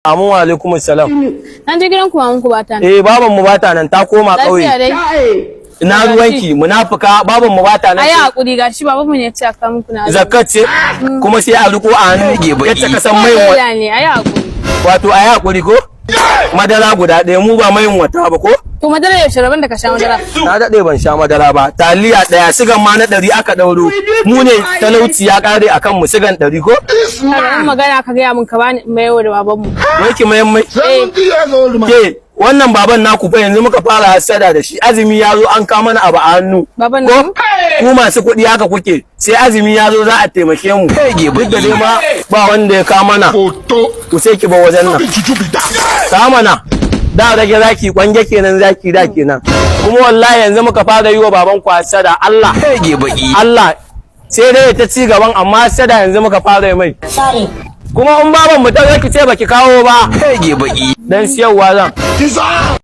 Amin wa alaikum salam. Nan je gidan ku mamun ku bata nan. Baban mu bata nan ta koma kauye. Lafiya dai. Ina ruwanki munafuka baban mu bata nan. Ayi hakuri gashi baban mu ne ya ce aka muku na. Zakat ce kuma sai a riko a hannu gebe. Yacce ka san mai wata ne ayi hakuri. Wato ayi hakuri ko? Madara guda ɗaya mu ba mai wata ba ko? To madara yaushe rabon da ka sha madara? Na daɗe ban sha madara ba. Taliya ɗaya sigan ma na 100 aka ɗauro. Mu ne talauci ya ƙare akan mu sigan 100 ko? Kaga magana ka gaya mun ka bani mayo da baban mu. Wai ki mayan mai? Ke wannan baban naku fa yanzu muka fara hasada da shi. Azumi ya zo an kawo mana abu a hannu. Baban Ko? nan? Ku masu kuɗi haka kuke. Sai azumi ya zo za a taimake mu. Duk da dai ma ba wanda ya kawo mana. Ku sai ki ba wajen nan. Kawo mana. Da rage zaki kwange kenan zaki da kenan. Kuma wallahi yanzu muka fara yi wa baban ku hasada. Allah. Allah. Sai dai ta ci gaban amma hasada yanzu muka fara yi mai. Kuma in baban mu ta zaki ce baki kawo ba. Dan siyarwa zan.